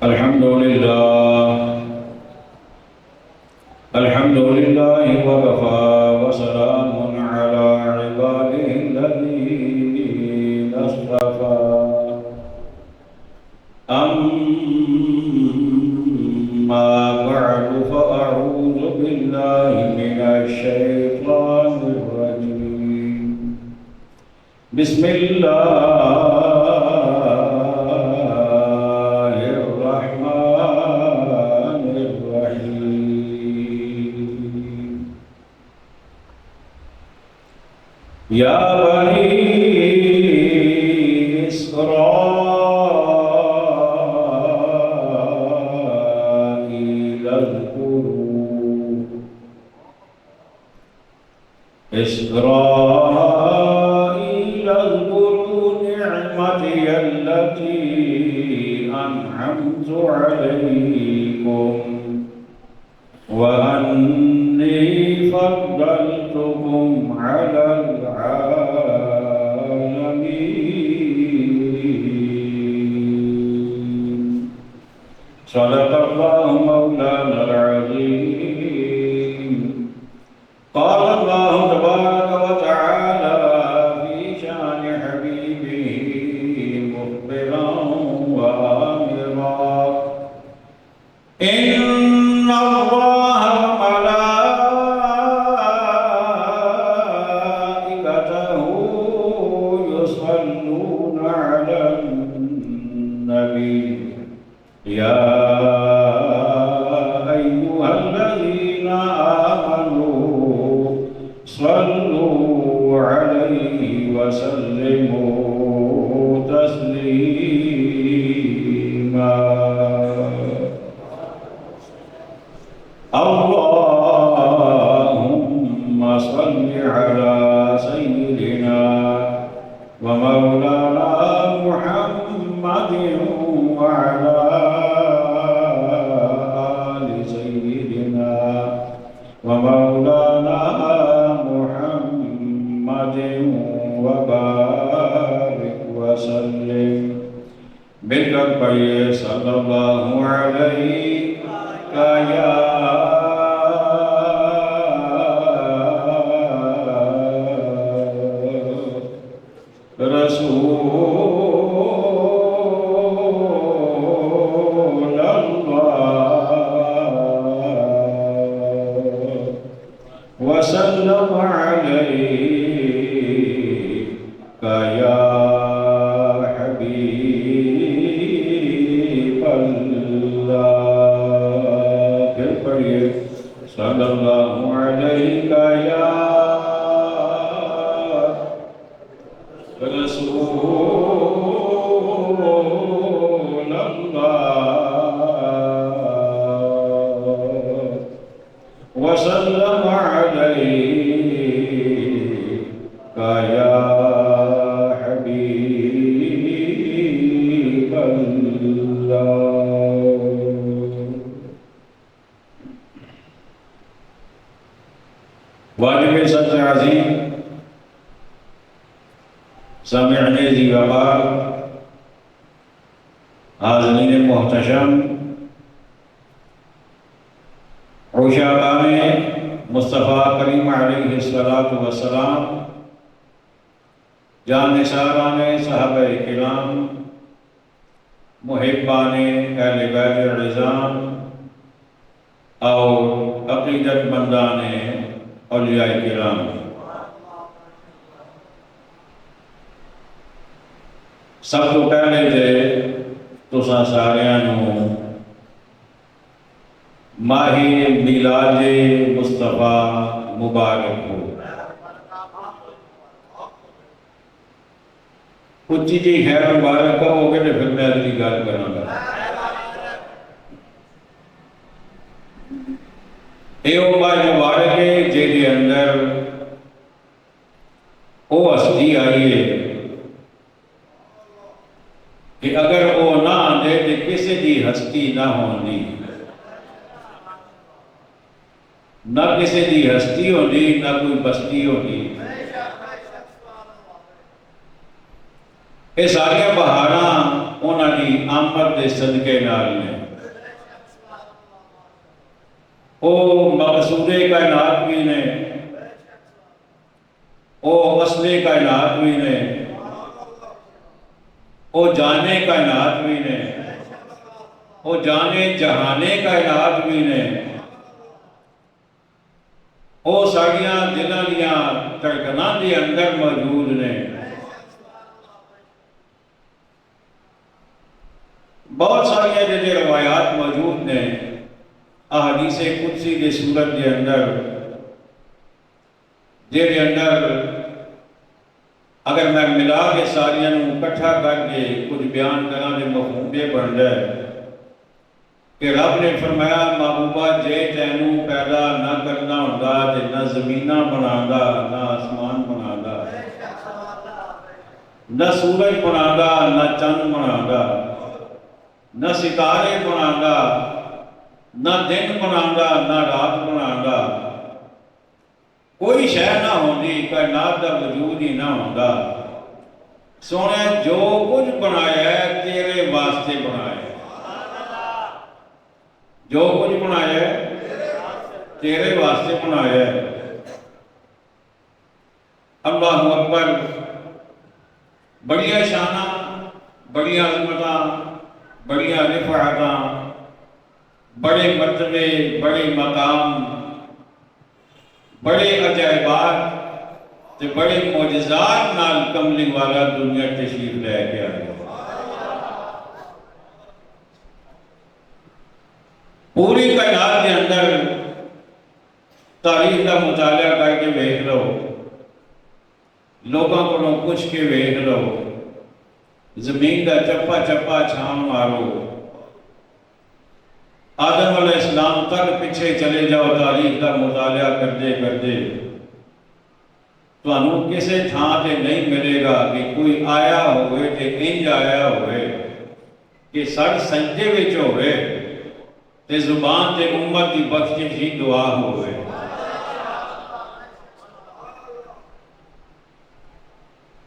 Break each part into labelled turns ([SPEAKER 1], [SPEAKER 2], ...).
[SPEAKER 1] الحمد لله الحمد لله وكفى وسلام على عباده الذين اصطفى أما بعد فأعوذ بالله من الشيطان الرجيم بسم الله الرحمن الرحيم يا بني إسرائيل اذكروا نعمتي التي أنعمت عليكم وأني فضلتكم على العالمين. صدق الله مولانا العظيم. قال الله تبارك وتعالى في شأن حبيبه مخبرا وآمرا إن الله وملائكته يصلون على النبي يا أيها الذين آمنوا صلوا عليه وسلموا تسليما. اللهم صل على سيدنا ومولانا محمد وعلى آل سيدنا ومولانا محمد وبارك وسلم بالكربي صلى الله عليه يا رسول الله وسلم عليك يا حبيب الله. صلى الله عليك يا رسول الله وسلم عليك يا حبيب الله. واجب صدر عظیم سامعین ذی وقار حاضرین محتشم عشاقان مصطفیٰ کریم علیہ السلام جانثاران صحابہ کرام محبان اہل بیت العظام اور عقیدت مندان اولیاء کرام. سب تو پہلے تے تساں ساریاں نوں ماہ میلاد مصطفیٰ مبارک ہو. اچھی جی خیر مبارک ہو گے تو پھر میں اگلی گل کراں گا. یہ وہ ماہ مبارک ہے جے دے اندر وہ ہستی آئی ہے کہ اگر وہ نہ آندے تو کسی دی ہستی نہ ہونی، نہ کسی دی ہستی ہونی نہ کوئی بستی ہونی. یہ سارے بہاراں انہوں کی آمد کے صدقے نال نے، وہ مقصود کائنات بھی نے، وہ اصل کائنات بھی نے، وہ جانے کائنات بھی نے، وہ جانے جہانے کائنات بھی نے، وہ ساڑیاں دلاں دیاں دھڑکناں دے اندر موجود نے۔ بہت ساری جڑے روایات موجود نے احادیث قدسی کے صورت کے اندر، جہے اندر اگر میں ملا کے ساریاں اکٹھا کر کے کچھ بیان کرنا دے مفہوم یہ بن جائے کہ رب نے فرمایا محبوبہ جے تینوں پیدا نہ کرنا ہوندا تے نہ زمیناں بنادا، نہ آسمان بنادا، نہ سورج بنادا، نہ چند بنادا، نہ ستارے بنادا، نہ دن بنادا، نہ رات بنادا، کوئی شے نہ ہوندی، کائنات دا وجود ہی نہ ہوندا۔ سونے جو کچھ بنایا ہے تیرے واسطے بنایا ہے، جو کچھ بنایا ہے تیرے واسطے بنایا ہے۔ اللہ اکبر، بڑیاں شاناں، بڑیاں عظمتاں، بڑیاں رفعتاں، بڑے مرتبے، بڑے مقام، بڑے عجائبات تے بڑے معجزات نال کملی والا دنیا تشریف لے کے آیا۔ پوری کائنات کے اندر تاریخ کا مطالعہ کر کے ویکھ لو، لوگوں کو پوچھ کے ویکھ لو، زمین کا چپا چپا چھان مارو، آدم علیہ السلام تک پیچھے چلے جاؤ تاریخ کا مطالعہ کرتے کرتے، تو انہوں کسے تھان تے نہیں ملے گا کہ کوئی آیا ہوئے تے انج آیا ہوئے کہ سر سجدے وچ ہوئے تے زبان تے امت دی بخشش ہی دعا ہوئے۔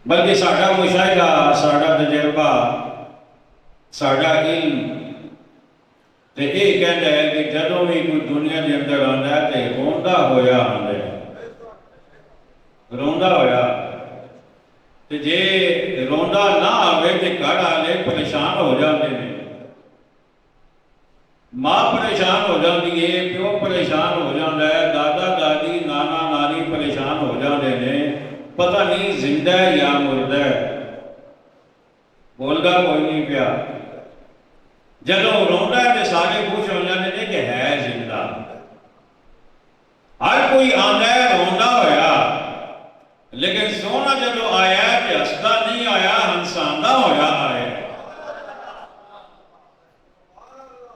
[SPEAKER 1] بلکہ ساڈا مشاہدہ، ساڈا تجربہ، ساڈا علم تے یہ کہتا ہے کہ جدوں بھی کوئی دنیا کے اندر آندا ہے تے روندا ہویا آندا ہے، روندا ہویا، تے جے روندا نہ آوے تے گھر والے پریشان ہو جاندے نے، ماں پریشان ہو جاندی ہے، پیو پریشان ہو جاندا ہے، دادا دادی نانا نانی پریشان ہو جاندے نے، پتہ نہیں زندہ ہے یا مردہ ہے، بولدا کوئی نہیں پیا۔ جدوں روندا ہے تے سارے خوش ہو جاندے نے کہ ہے زندہ، ہر کوئی آندا ہے روندا ہویا، لیکن سونا جدوں آیا ہے تے ہسدا نہیں آیا، ہنساندا ہویا آیا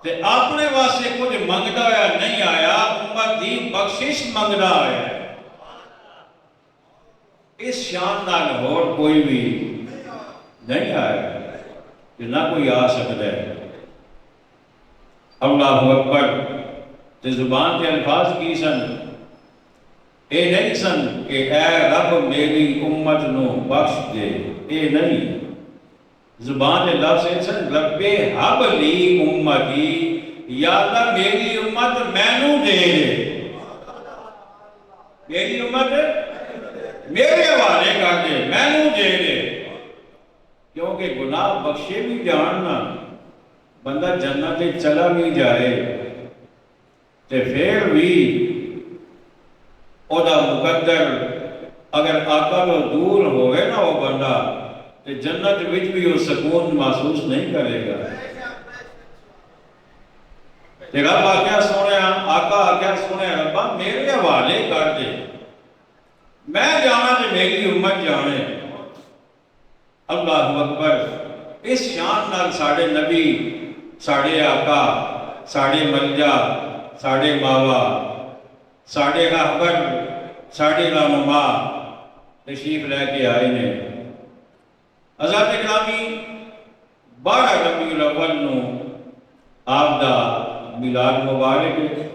[SPEAKER 1] تے اپنے واسطے کچھ منگدا ہویا نہیں آیا، امت دی بخشش منگدا آیا ہے۔ اس شان نال ہور کوئی بھی نہیں آیا کہ نہ کوئی آ سکتا ہے۔ اللہ اکبر، تے زبان کے الفاظ کی سن، اے نہیں سن کہ اے رب میری امت نو بخش دے، اے نہیں، زبان کے لفظ سن رب حب لی امتی، یا اللہ میری امت مینوں دے دے، میری امت میرے حوالے کر دے، مینوں دے دے، کیونکہ گناہ بخشے بھی جاننا، بندہ جنت چلا بھی جائے تے پھر بھی او دا مقدر اگر آقا کو دور ہوئے نا وہ بندہ تے جنت وچ بھی وہ سکون محسوس نہیں کرے گا۔ تے رب آکھیا سونے، آقا آکھیا سونے ربا میرے حوالے کر دے، میں جانا تے میری امت جانے۔ اللہ اکبر، اس شان نال ساڑھے نبی، ساڑھے آقا، ساڑھے ملجا، ساڑھے باوا، ساڑھے راہبر، ساڑھے رہنما تشریف لے کے آئے نے۔ حضرت گرامی 12 ربیع الاول نو آپ دا میلاد مبارک ہے،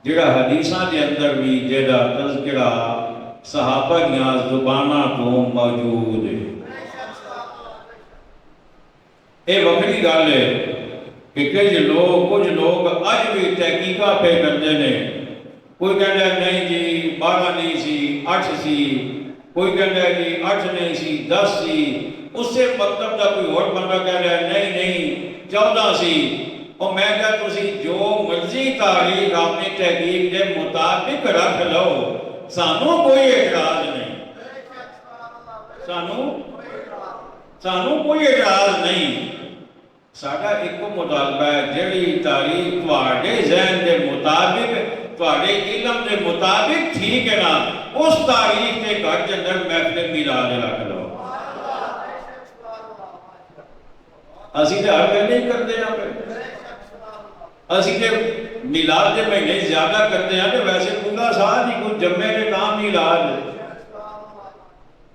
[SPEAKER 1] جڑا حدیثاں دے اندر بھی جیڑا تذکرہ صحابہ دیاں زباناں تو موجود ہے۔ یہ وکری گل ہے کہ کچھ لوگ اج بھی تحقیقات پہ کرتے ہیں۔ کوئی کہتا ہے نہیں جی 12 نہیں سی 8 سی، کوئی کہتا ہے جی 8 نہیں سی 10 سی، اس سے مطلب کا کوئی اور بندہ کہہ رہا ہے نہیں نہیں 14 سی۔ اور میں کہتا تسی جو مرضی تاریخ اپنی تحقیق کے مطابق رکھ لو، سانوں کوئی اعتراض نہیں، سانوں کوئی اعتراض نہیں۔ ساڈا ایک مطالبہ ہے جڑی تاریخ تواڈے ذہن کے مطابق تواڈے علم کے مطابق ٹھیک ہے نا، اس تاریخ کے گھر کے اندر محفل میلاد رکھ لو۔ اسی تو ہر ویلے ہی کرتے ہیں پہ، اسی تو میلاد کے مہینے زیادہ کرتے ہیں تو ویسے پورا سال ہی کوئی جمعے کے نام میلاد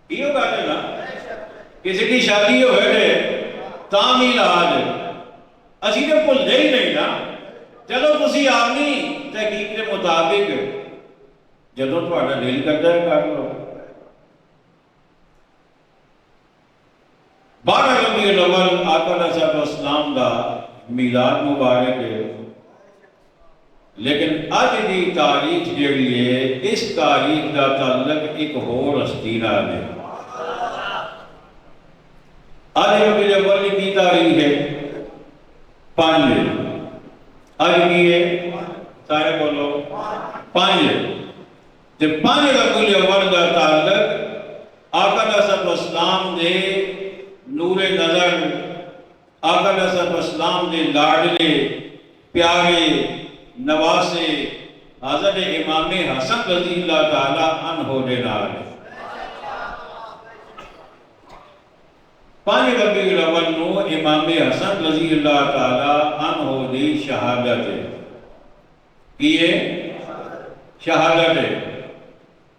[SPEAKER 1] یہ بات ہے نا، کسی کی شادی ہوئے تھے تاں میلاد، اسی تو بھولتے ہی نہیں نا۔ چلو تسی آپنی تحقیق کے مطابق جدوں تہاڈا دل کرتا ہے کر لو۔ 12 ربیع الاول آقا علیہ السلام دا میلاد مبارک ہے، لیکن اج دی تاریخ جڑی ہے اس تاریخ دا تعلق ایک ہور ہستی نال ہے۔ اج ربیع الاول کی تاریخ ہے 5، اج کی ہے سارے بولو 5، تے 5 ربیع الاول کا تعلق آقا علیہ السلام دے نور نظر، آقا علیہ السلام دے لاڈلے پیارے نواسے حضرت امام حسن رضی اللہ تعالیٰ عنہ دے نال۔ 5 ربیع الاول نو امام حسن رضی اللہ تعالیٰ عنہ دی شہادت ہے، کیے شہادت ہے۔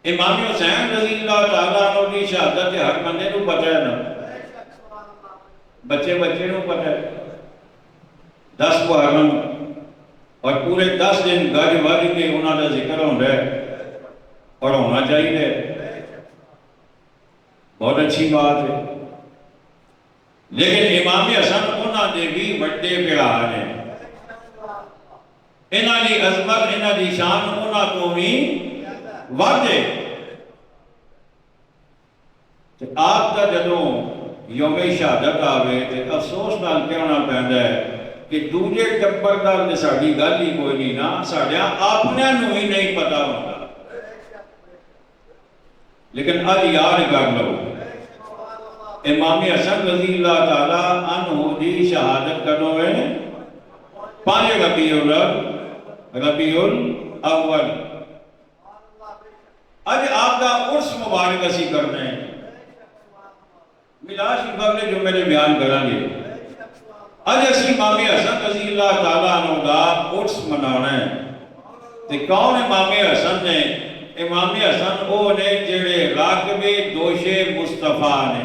[SPEAKER 1] امام حسین رضی اللہ تعالیٰ عنہ دی شہادت ہے، ہر بندے کو پتہ ہے نا، بچے نو پتہ ہے۔ 10 محرم اور پورے 10 دن گج وج کے انہوں کا ذکر ہوتا ہے اور ہونا چاہیے، بہت اچھی بات ہے۔ لیکن امام حسن انہوں نے بھی بڑے بڑا نے، انہوں کی عظمت انہوں کی شان انہوں کو بھی ود ہے۔ آپ کا جدوں یوم شہادت آوے تو افسوس نال کہنا پہنتا ہے کہ دوجے ٹبر نال تے ساڈی گل ہی کوئی نہیں نا، ساڈیاں اپنیاں نوں ہی نہیں پتہ ہوندا۔ لیکن اج یاد کر لو امام حسن رضی اللہ تعالیٰ عنہ دی شہادت کدوں ہے؟ 5 ربیع الاول۔ اج آپ کا عرس مبارک اسی کرنے ہیں، میلاد شریف اگلے جو میرے بیان کریں گے۔ اج اسی امام حسن رضی اللہ تعالیٰ عنہ دا عرس منانا ہے۔ تے کون امام حسن نے؟ امام حسن وہ نے جڑے راکب دوش مصطفیٰ نے۔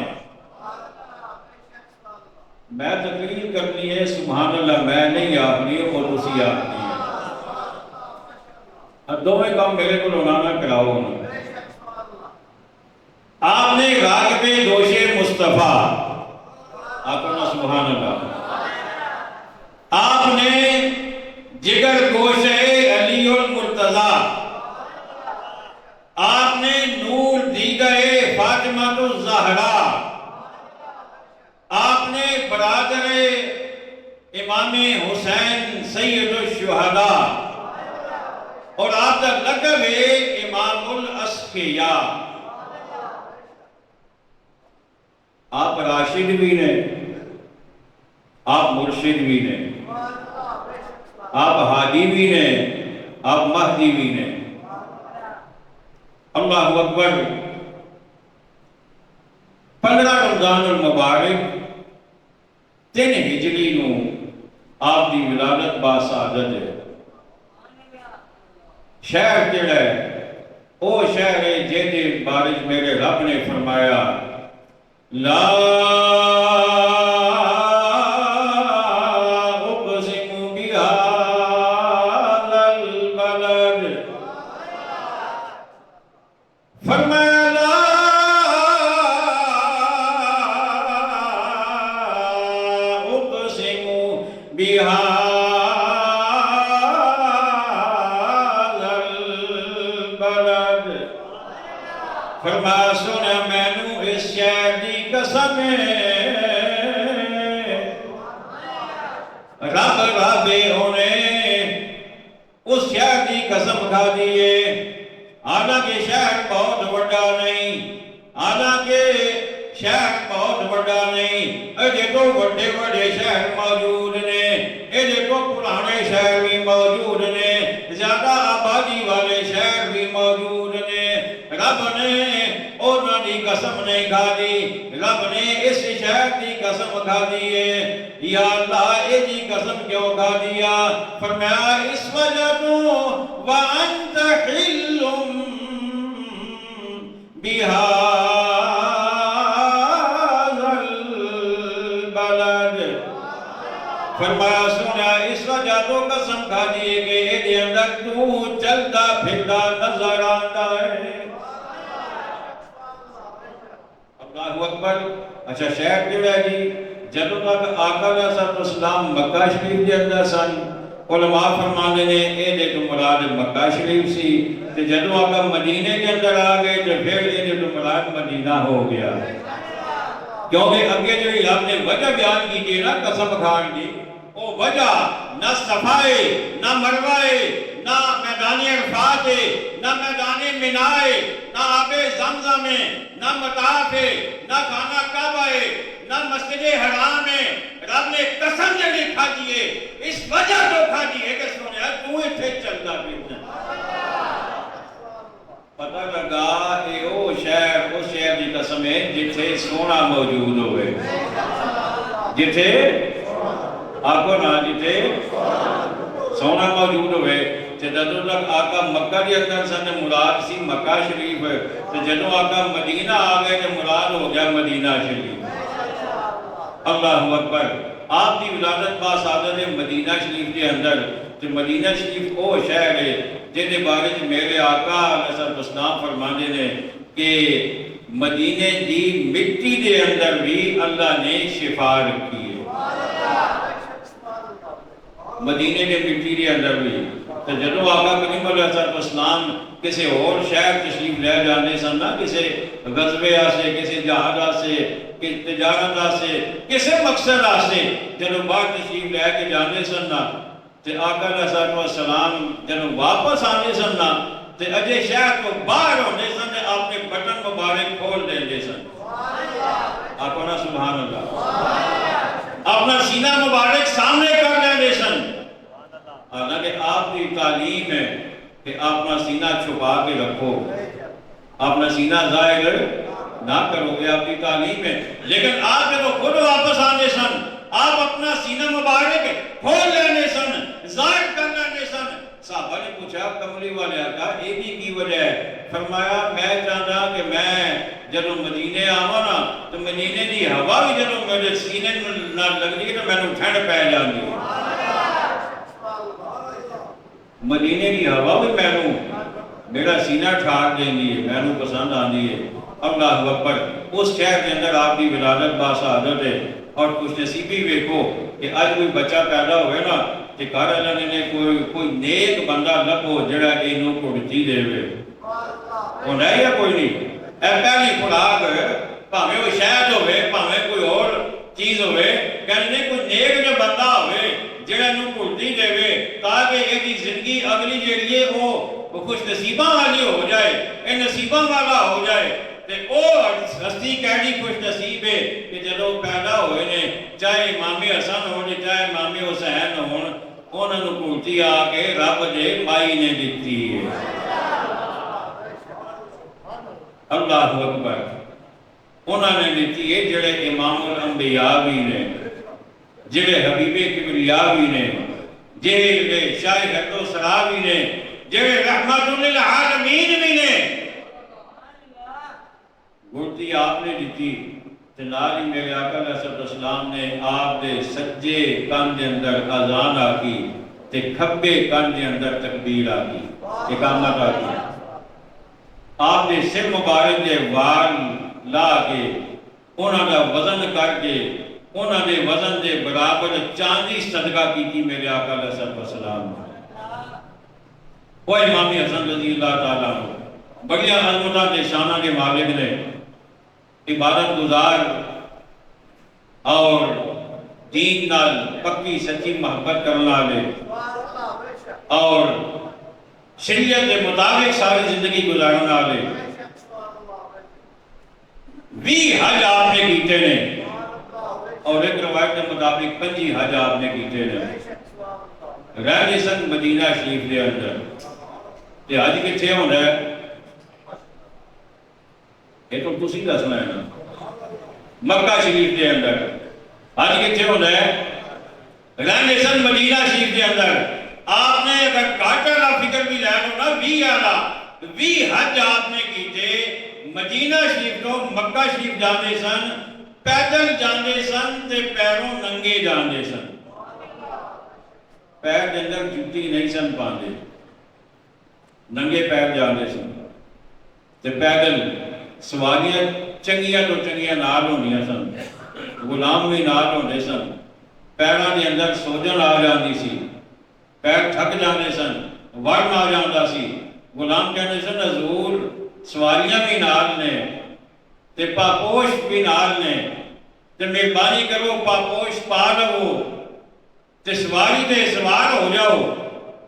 [SPEAKER 1] میں تقریر کرنی ہے سبحان اللہ، میں نہیں آپنی ہے اور اسی آپنی ہے، اب دو میں کام میرے کو لونانا کراؤ نا۔ آپ نے راکب دوش مصطفیٰ، آپ کہنا سبحان اللہ، آپ نے جگر گوش علی المرتضیٰ، آپ نے نور دیگر فاطمہ الزہرا، آپ نے برادر امام حسین سید الشہداء، اور آپ کا لقب ہے امام الاسقیاء۔ آپ راشد بھی نے، آپ مرشد بھی نے، آپ ہادی بھی نے، آپ مہدی بھی نے۔ اللہ اکبر۔ 15 رمضان المبارک 3 ہجری نو آپ دی ولادت با سعادت ہے۔ شہر جڑا ہے او شہر ہے جہدے بارے میرے رب نے فرمایا لا اقسم بہذا البلد، فرمایا لا فرمایا سونے مینوں اس شہر دی قسم رب رابے انہیں اس شہر دی قسم کھا دیئے حالانکہ شہر بہت بڑا نہیں حالانکہ شہر بہت بڑا نہیں اجے تو بڑے بڑے شہر موجود نے اجے تو پرانے شہر بھی موجود نے زیادہ آبادی والے شہر بھی موجود نے رب نے انہاں دی قسم نہیں کھا دی رب نے اس شہر دی قسم کھا دی ہے یا اللہ اے جی قسم کیوں کھا دیا فرمایا اس وجہ تو وَأَنْتَ حِلٌّ بِهَذَا الْبَلَدِ فرمایا سونا اس وجہ تو قسم کھا دیے کہ اے اندر تو چلتا پھرتا نظر آتا ہے اللہ اکبر اچھا شہر جڑا جی جدوں تک آقا علیہ السلام مکہ شریف کے اندر سن علماء فرمانے نے اے دے تو مراد مکہ شریف سی تے جدوں آقا مدینے کے اندر آ گئے تو پھر اے دے تو مراد مدینہ ہو گیا کیونکہ اگے جو رب نے وجہ بیان کی تھی نا قسم کھان دی وہ وجہ نہ صفائے نہ مروائے نہ میدان عرفات نہ میدان منائے نہ آب زمزم نہ مطاف نہ خانہ کعبہ نہ مسجد حرام رب نے قسم جڑی کھا دیئے اس وجہ تو کھا دیئے کہ سونے تو اتھے چلتا پھرنا پتہ لگا کہ وہ شہر اس شہر دی قسم ہے جتھے سونا موجود ہوئے جتھے آقا نا جتھے سونا موجود ہوئے جدوں تک آقا مکہ کے اندر سن مراد سی مکہ شریف تو جدوں آقا مدینہ آ گئے تو مراد ہو گیا مدینہ شریف اللہ اکبر آپ کی ولادت باسعادت مدینہ شریف کے اندر تو مدینہ شریف وہ شہر ہے جن کے بارے میں میرے آقا علیہ السلام فرمانے نے کہ مدینے دی مٹی کے اندر بھی اللہ نے شفا رکھی ہے مدینے کے مٹی کے اندر بھی تو جدو آقا کریم علیہ السلام کسی اور شہر تشریف لے جانے سن نا کسی غزوے آسے کسی جہاد آسے کسی تجارت آسے کسی مقصد آسے جدو باہر تشریف لے کے جانے سن نا تو آقا علیہ السلام جدو واپس آنے سن نا تو اجے شہر کو باہر ہونے سن آپ نے بٹن مبارک کھول دیں سن آقا نا سبحان اللہ اپنا سینہ مبارک سامنے کر لیں سن حالانکہ آپ کی تعلیم ہے کہ اپنا سینہ چھپا کے رکھو اپنا سینہ ظاہر نہ کرو گے آپ کی تعلیم ہے لیکن آپ جب خود واپس آنے سن آپ اپنا سینہ مبارک کھول لینے سن ظاہر کر لینے سن صحابہ نے پوچھا کملی والے آقا یہ بھی کی وجہ ہے فرمایا میں چاہتا کہ میں جب مدینے آواں نا تو مدینے دی ہوا بھی جب میرے سینے نہ لگدی تو مینوں ٹھنڈ پے جاندی مدینے کی ہوا بھی مینوں میرا سینہ ٹھار دینی ہے مینوں پسند آندی ہے اللہ اکبر اس شہر کے اندر آپ کی ولادت باسعادت ہے اور خوش نصیبی ویکھو کہ آج کوئی بچہ پیدا ہوئے نا کہ گھر والے نے کوئی نیک بندہ لبھو جڑا اینوں کڑچی دے وے وہ نہیں ہے کوئی نہیں اے پہلی خوراک بھاویں وہ شہد ہوئے بھاویں کوئی اور چیز ہوئے کہنے کوئی نیک جو بندہ ہوئے جڑا نو کڑتی دے وے تاکہ یہ زندگی اگلی جڑی ہے وہ خوش نصیبہ والی ہو جائے اے نصیبہ والا ہو جائے تے او ہستی کہڑی خوش نصیب ہے کہ جدو پیدا ہوئے نے چاہے امام حسن ہو چاہے امام حسین ہون انہاں نو کڑتی آ کے رب دے مائی نے دتی ہے اللہ اکبر انہاں نے دتی ہے جڑے امام الانبیاء بھی نے جڑے حبیب کبریا بھی نے جڑے شاہ حق و سرا بھی نے جڑے رحمت للعالمین بھی نے گھڑتی آپ نے دیتی تے نال ہی میرے آقا علیہ السلام نے آپ دے سجے کان دے اندر اذان آکی تے کھبے کان دے اندر تکبیر آکی اقامت آکی آپ نے سر مبارک دے وال لا کے انہاں دا وزن کر کے انہاں دے وزن دے برابر چاندی صدقہ کی تھی میرے آقا علیہ السلام نے وہ امام حسن رضی اللہ تعالیٰ عنہ بڑیاں عظمتاں تے شاناں دے مالک نے، عبادت گزار اور دین نال پکی سچی محبت کرنے والے اور شریعت کے مطابق ساری زندگی گزارنے والے 20 حج آپ نے کیتے نے، اور ایک روایت کے مطابق 25 حج آپ نے کیتے نے، رہتے سن مدینہ شریف کے اندر۔ تے حج کتھے ہونا ہے یہ تو تسی دسنا ہے نا، مکہ شریف کے اندر۔ حج کتھے ہونا ہے؟ رہتے سن مدینہ شریف کے اندر۔ آپ نے اگر گھٹ والا فکر بھی لے لو نا 20 والا، 20 حج آپ نے کیتے مدینہ شریف تو مکہ شریف جاندے سن، پیدل جاندے سن تے پیروں ننگے جاندے سن، پیر دے اندر جُتی نہیں سن پاندے، ننگے پیر جاندے سن تے پیدل۔ سواریاں چنگیاں تو چنگیاں نال ہوندیاں سن، غلام بھی نال ہوندے سن، پیراں دے اندر سوجن آ جاندی سی، پیر تھک جاندے سن، ورم آ جاندا سی۔ غلام کہندے سن حضور سواریاں بھی نال نے تے پاپوش بھی نال نے، تے مہربانی کرو پاپوش پا لو تے سواری تے سوار ہو جاؤ،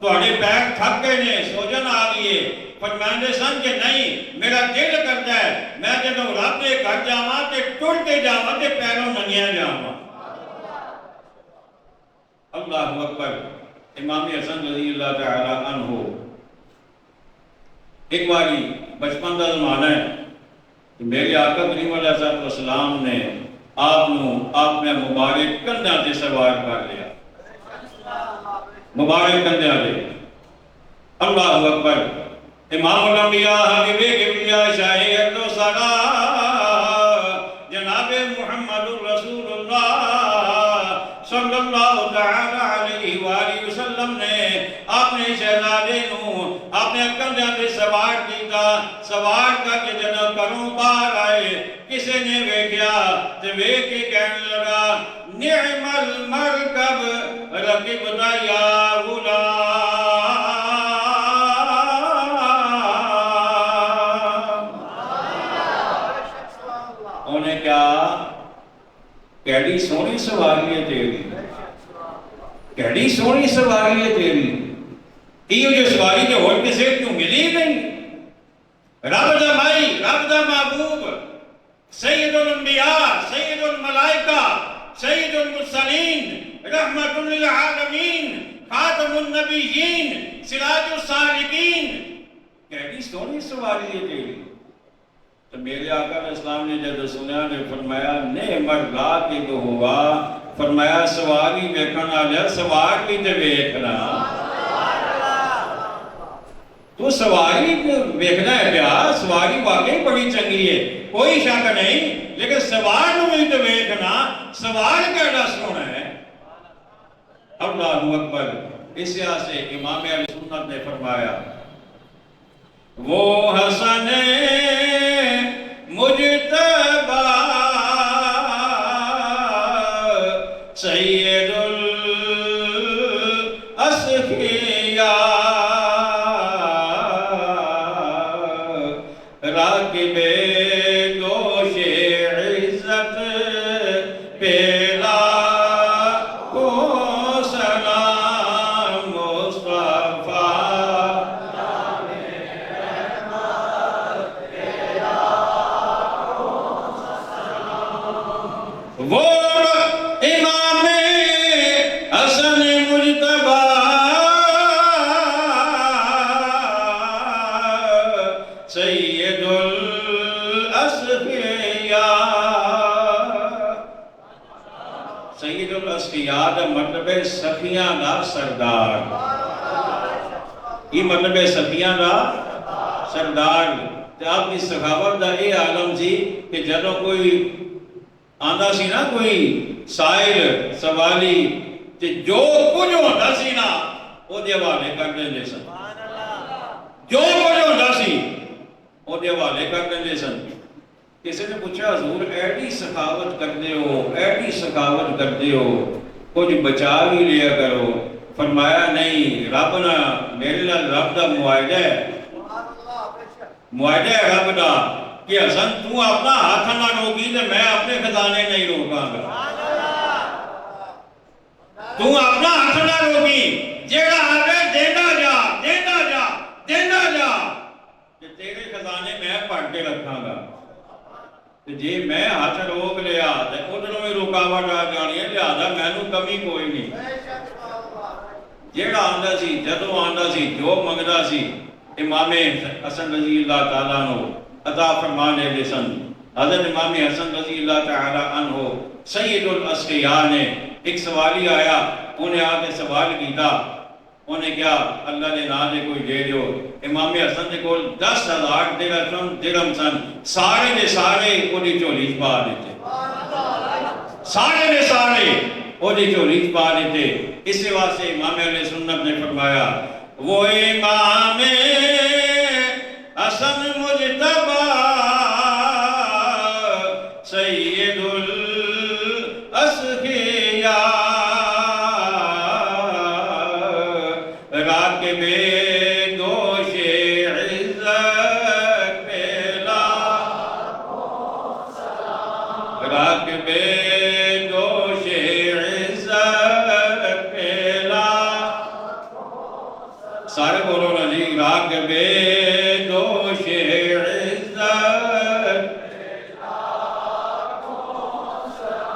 [SPEAKER 1] تہاڈے پیر تھک گئے نے، سوجن آ گئی ہے۔ فرماندے سن کہ نہیں، میرا دل کرتا ہے میں جدوں رب دے گھر جاواں تے ٹرتے جاواں تے پیروں ننگیاں جاواں۔ اللہ اکبر۔ امام حسن رضی اللہ تعالی عنہ ایک باری بچپن کا زمانہ ہے، میرے آقا کریم علیہ السلام نے آپ اپنے مبارک کندھیاں تے سوار کر لیا، مبارک کندھیاں تے۔ اللہ اکبر۔ امام الانبیاء حبیب کبریا شاہ ارض و سرا جناب محمد الرسول اللہ صلی اللہ تعالی علیہ وآلہ وسلم نے اپنے شہزادے نو اپنے کندھیاں تے سوار کیتا، سوار کر کے جدوں گھروں باہر آئے کسے نے ویکھیا تے ویکھ کے کہنے لگا نعم المرکب رکبت یا غلام۔ انہیں کیا کیڑی سونی سواری ہے تیری، کیڑی سونی سواری ہے تیری، یہ جو سواری جو ہوئی کسی کیوں ملی نہیں۔ رب دا مائی، رب دا محبوب، سید الانبیاء، سید الملائکہ، سید المرسلین، رحمت للعالمین، خاتم النبیین، سراج السالکین، کیڑی سونی سواری ہے تیری۔ تو میرے آقا علیہ السلام نے جب سنیا نے فرمایا نعم الراکب ہوا، فرمایا سواری ویکھنا لیا سوار بھی تے ویکھنا، تو سواری ویکھنا ہے پیا، سواری واقعی بڑی چنگی ہے کوئی شک نہیں، لیکن سوار نو بھی تے ویکھنا، سوار کیڑا سونا ہے۔ اللہ اکبر۔ اس سے امام اہل سنت نے فرمایا وہ حسن مجتبی سید الاسفیاء راکب دوش عزت پیلا کو سلام مصطفیٰ۔ وہ امام حسن مجتبی سید الاسفیاء، سید الاسفیاء دا مطلب ہے سفیاں دا سردار، یہ مطلب ہے سفیاں دا سردار۔ آپ کی سخاوت دا یہ عالم سی کہ جدوں کوئی آندا سی نا کوئی سائل سوالی تے جو کچھ ہوتا سی نا وہ دے حوالے کر دیندے سن، جو کچھ ہوتا سی وہ دے حوالے کر دیندے سن۔ کسی نے پوچھا حضور ایڈی سخاوت کرتے ہو، ایڈی سخاوت کرتے ہو، کچھ بچا بھی لیا کرو۔ فرمایا نہیں، رب نہ میرے نال رب دا معاہدہ ہے، معاہدہ ہے رب دا کہ حسن تو اپنا ہاتھ نہ روکی تو میں اپنے خزانے نہیں روکاں گا، تو اپنا ہاتھ نہ روکی، جیڑا آوے دینا جا دینا جا دینا جا، کہ تیرے خزانے میں پڑھ کے رکھاں گا، جی میں ہاتھ روک لیا تو ادھروں میں رکاوٹ آ جانی ہے، لہذا مینوں کمی کوئی نہیں۔ جیڑا آندا سی جدوں آندا سی جو منگدا سی امام حسن رضی اللہ تعالیٰ عنہ عطا فرمانے دے سن۔ حضرت امام حسن رضی اللہ تعالیٰ عنہ سید الاسقیاء نے ایک سوالی آیا، انہیں آ کے سوال کیتا، انہیں کیا اللہ نے نام دے کوئی دے دیو، امام حسن دے کول 10,000 درہم سن، سارے دے سارے اوہدی جھولی چ پا دیتے، سارے دے سارے اوہدی جھولی چ پا دیتے۔ اس واسطے امام علیہ سنت نے فرمایا وہ امام حسن مجتبی سید الاسقیاء راکب دوش عزت پیلا، راکب دوش عزت پیلا، سارے بولو نا جی، راکب دوش عزت،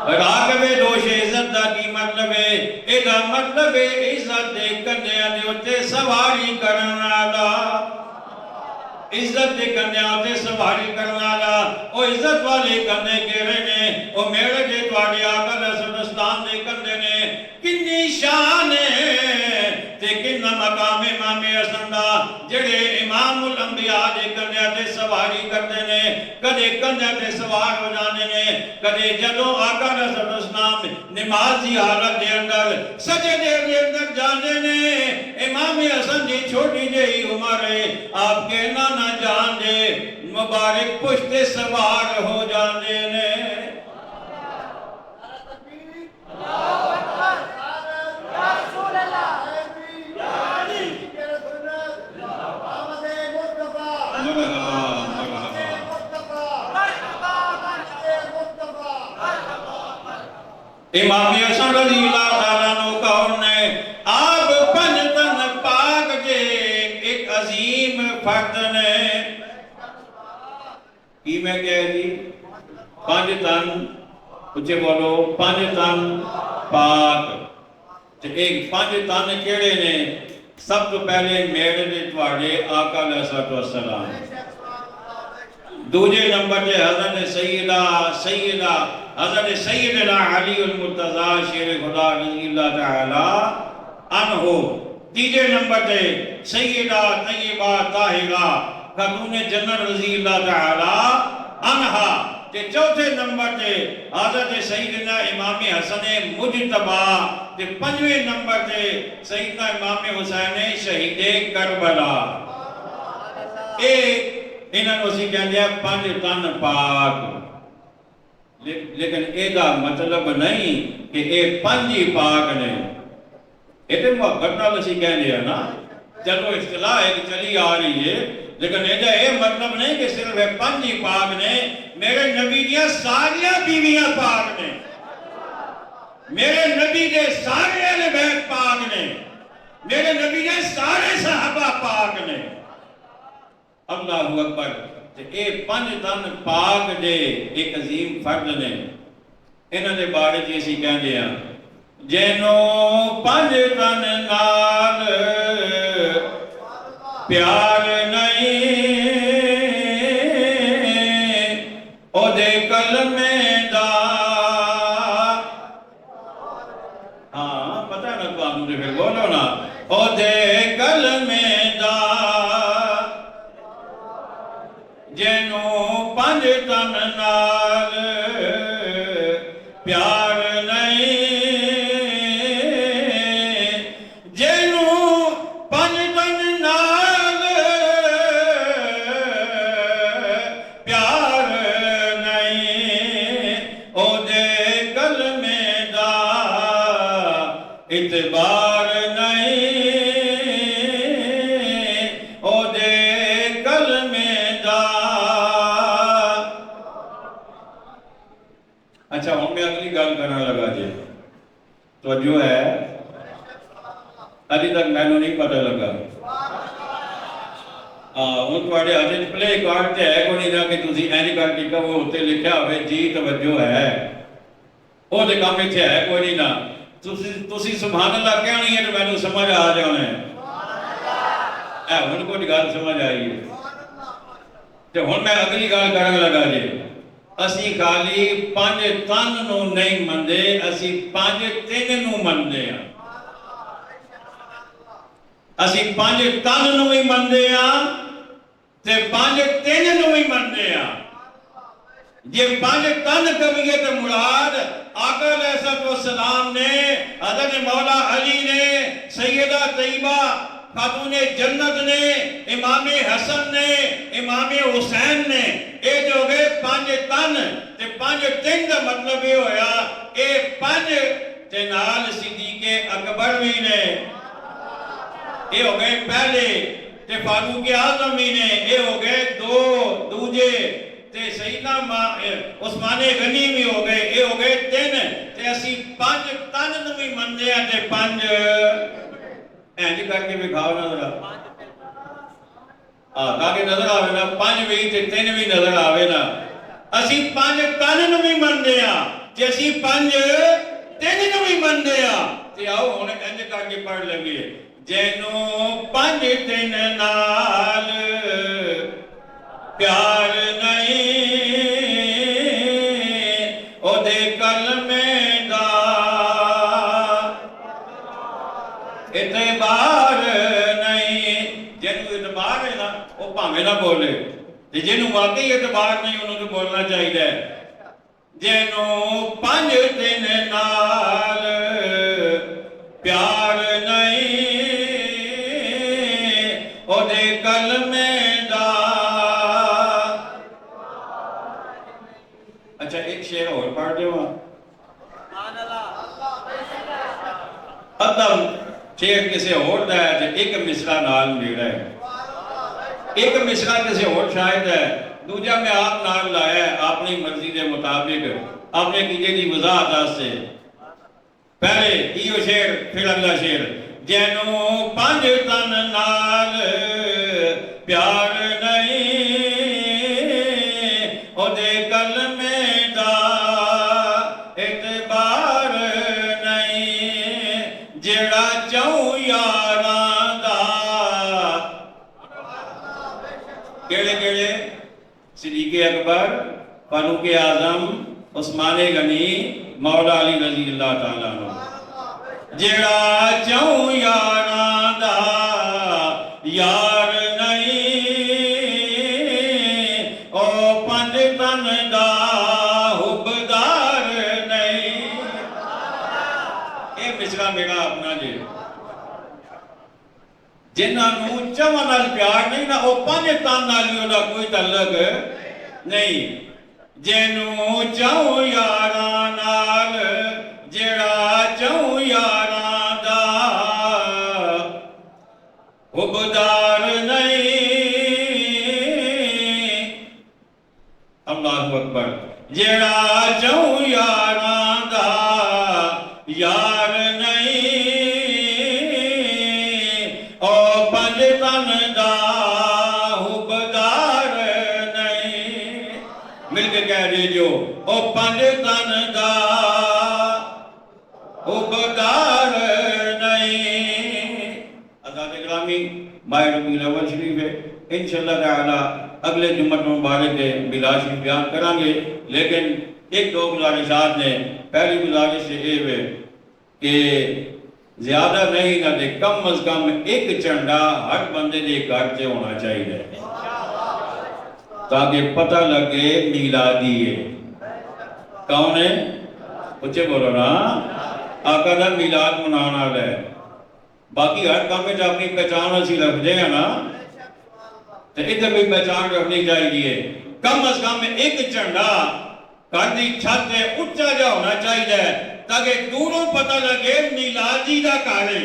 [SPEAKER 1] راکب دوش عزت دا کی مطلب ہے؟ ایدہ مطلب ہے عزت دے کنیاں دے اتے سواری کرنا دا، عزت دے کنیاں اتے سواری کرنا دا، او عزت والے کنے کیڑے نے، او میرے دے توڑی آقا رسول اسلام دے کنے نے، کنی شان ہے تے کنہ مقام امام حسن دا، جڑے امام الانبیاء دے کنیاں تے سواری کرتے نے، کدے کنیاں تے سوار ہو جانے نے، کدے جدوں آقا رسول اسلام نمازی حالت دے اندر سجدے دے اندر جانے نے، امام حسن دی چھوٹی جئی عمر ہے، آپ کے نانا جان دے مبارک پشت سوار ہو جانے نے۔ امام حسن رضی اللہ تعالیٰ عنہ کون ہے؟ آپ پنجتن پاک جے ایک عظیم فرد نے، کی میں کہہ دی؟ پنجتن، اچھے بولو، پنجتن پاک، ایک پنجتن کیڑے نے؟ سب تو پہلے میرے دے توڑے آقا علیہ السلام، دوجے نمبر دے حضرت سیدہ حضرت سیدنا علی المرتضی شیر خدا رضی اللہ تعالی عنہ، تیجے نمبر دے سیدہ طیبہ طاہرہ خاتون جنت رضی اللہ تعالی عنہ، تے چوتھے نمبر دے حضرت سیدنا امام حسن مجتبی، تے پنجویں نمبر دے سیدنا امام حسین شہید کربلا۔ انہاں نوں اسی کہندے ہیں پنج تن پاک، لیکن اے دا مطلب نہیں کہ اے پنج ہی پاک نے، اے تے محبت نال اسی کہندے ہیں نا، چلو اصطلاح ایک چلی آ رہی ہے، لیکن اے مطلب نہیں کہ صرف پنج ہی پاک نے، میرے نبی دیاں ساریاں بیویاں پاک نے، میرے نبی دے سارے اہل بیت پاک نے، میرے نبی دے سارے صحابہ پاک نے۔ اللہ اکبر، اے پنج تن پاک دے ایک عظیم فرد نے، انہاں دے بارے جی اسی کہندے ہیں جینوں پنج تن نال پیار نہیں، او دے کلمے دا، ہاں پتہ ہے نا تانوں دے، پھر بولو نا، او دے کلمے دا، جینوں پنج تن نال پیار نہیں، جینوں پنج تن نال پیار نہیں، او دے کلمے دا اعتبار نہیں، او دے کلمے دا توجہ ہے؟ ابھی تک مینوں نہیں پتہ لگا ہوں تھوڑے ہاتھ پلے کارڈ تے ہے کوئی نہیں کہ تسی اینج کر کے کہو اتنے لکھا ہوئے جی توجہ ہے وہ تو کام اتنے ہے کوئی نہیں نا تسی سبحان اللہ کہنی ہے تو مینوں سمجھ آ جانا ہے ہوں کچھ گل سمجھ آئی ہے تو ہوں میں اگلی گل کرن لگا جی اسی خالی 5 تن نو نہیں مندے اسی 5 تن نو مندے ہیں اسی 5 تن نو ہی مندے ہیں تے 5 تن نو ہی مندے ہیں جی 5 تن کبھی تو مراد آقا علیہ السلام نے حضرت مولا علی نے سیدہ طیبہ خاتون جنت نے امام حسن نے امام حسین نے اے جو گئے 5 تن تے 5 تن دا مطلب یہ ہویا اے 5 تے نال صدیق اکبر بھی نے اے ہو گئے پہلے تے فاروق اعظم بھی نے اے ہو گئے 2 دوجے تے سیدنا عثمان غنی بھی ہو گئے اے ہو گئے 3 تے اسی 5 تن نو بھی مندے ہیں تے 5 اینج کر کے بھی کھاؤ نظر تاکہ نظر آوے نا 5 بھی تے 3 بھی نظر آوے نا اسی 5 تن نو بھی مندے ہیں تے اسی 5 تن نو بھی مندے ہیں تے آؤ ہن اینج کر کے پڑھ لگے جینوں 5 تن نال پیار نہیں او دے کلمے دا اعتبار نہیں جنوں اعتبار ہے نا وہ بھاویں نہ بولے جنوں واقعی اعتبار نہیں انہوں تو بولنا چاہیے جنوں 5 دن نال پیار نہیں او دے کلمے دا اچھا ایک شعر اور پڑھ دے وہاں ادم شعر کسے اور دا ہے ایک مصرع نال میرا ہے ایک مصرع کسے اور شاید ہے دوجہ میں آپ نال لایا ہے اپنی مرضی دے مطابق اپنے کیجے دی وضاحت سے پہلے یہ شعر پھر اگلا شعر جینوں 5 تن نال پیار نہیں او دے کلمے دا اعتبار نہیں جیڑا چاہوں یاراں دا کیڑے کیڑے صدیق اکبر فاروق اعظم عثمان غنی مولا علی رضی اللہ تعالیٰ عنہ جیڑا چاہوں یاراں دا یار نہیں او 5 تن دا حبدار نہیں اے مصرع میرا اپنا جی جنہاں نوں چاہواں نال پیار نہیں نا او 5 تن نال ہی دا کوئی تعلق نہیں جنوں چاہوں یاراں نال جیڑا چاہوں یاراں دا حبدار نہیں اللہ اکبر جیڑا چاہوں یاراں دا یار نہیں او 5 تن دا حبدار نہیں مل کے کہہ دیجو او 5 تن دا حبدار نہیں عزیز گرامی ماہ ربیع الاول شریف ہے انشاءاللہ تعالی اگلے جمعہ مبارک کے بلا شریف بیان کریں گے لیکن ایک دو گزارشات نے پہلی گزارش یہ ہے کہ زیادہ نہیں نہ دے کم از کم ایک چنڈا ہر بندے دے گھر سے ہونا چاہیے تاکہ پتہ لگے میلادی ہے کون ہے اچھے بولو نا آقا دا میلاد منانا ہے باقی ہر کام میں جو اپنی پہچان اسی رکھ دے ہیں نا تو ادھر بھی پہچان رکھنی چاہیے کم از کم ایک چنڈا گھر دی چھت سے اچھا جا ہونا چاہیے تاکہ دوروں پتہ لگے میلادی دا کارے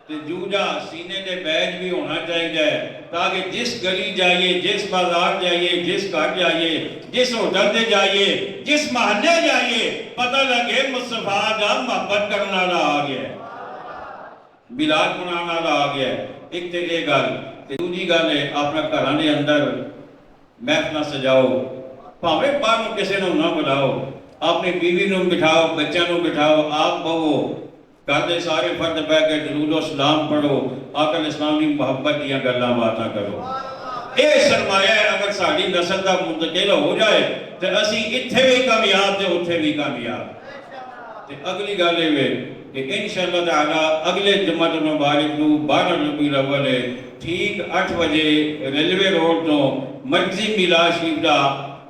[SPEAKER 1] تے جوجا سینے دے بیج بھی ہونا چاہیے تاکہ جس گلی جائیے، جس بازار جائیے، جس گھر جائیے، جس ہوٹل دے جائیے، جس محلے جائیے، پتہ لگے مصطفیٰ دا محبت کرنا والا آ گیا ہے، بلال بنانا والا آ گیا ہے۔ ایک تے یہ گل تے دوسری گل ہے اپنا گھراں دے اندر محفل سجاؤ، بھاویں باہروں کسی نوں نہ بلاؤ، اپنی بیوی نوں بٹھاؤ، بچوں نوں بٹھاؤ، آپ بہو، گھر دے سارے فرد بہ کے درود و سلام پڑھو، آقا الاسلام کی محبت دیا گلاں باتاں کرو۔ اے سرمایہ ہے اگر ساری نسل کا منتقل ہو جائے تو اسی اتھے بھی کامیاب تے اتھے بھی کامیاب۔ تے اگلی گل ہے کہ انشاءاللہ تعالی اگلے جمعہ المبارک کو 12 ربیع الاول ہے، ٹھیک 8 بجے ریلوے روڈ تو مرکزی میلاد شریف دا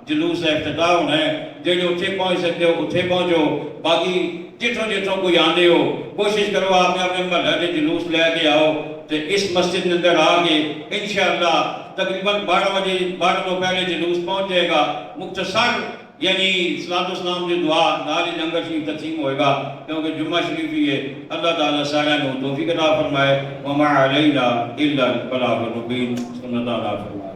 [SPEAKER 1] جلوس افتتاح ہونا ہے۔ جڑے اتھے پہنچ سکتے ہو اتھے پہنچو، باقی جتوں جتوں کوئی آنے ہو کوشش کرو آپ نے اپنے محلہ کے جلوس لے کے آؤ تو اس مسجد کے اندر آ کے انشاءاللہ تقریباً 12 بجے 12 تو پہلے جلوس پہنچ جائے گا، مختصر یعنی صلاۃ والسلام کی دعا نال ہی لنگر شریف تقسیم ہوئے گا کیونکہ جمعہ شریف ہی ہے۔ اللہ تعالیٰ سارے کو توفیق عطا فرمائے۔ وما علینا الا البلاغ المبین۔ سنت اللہ فرمائے۔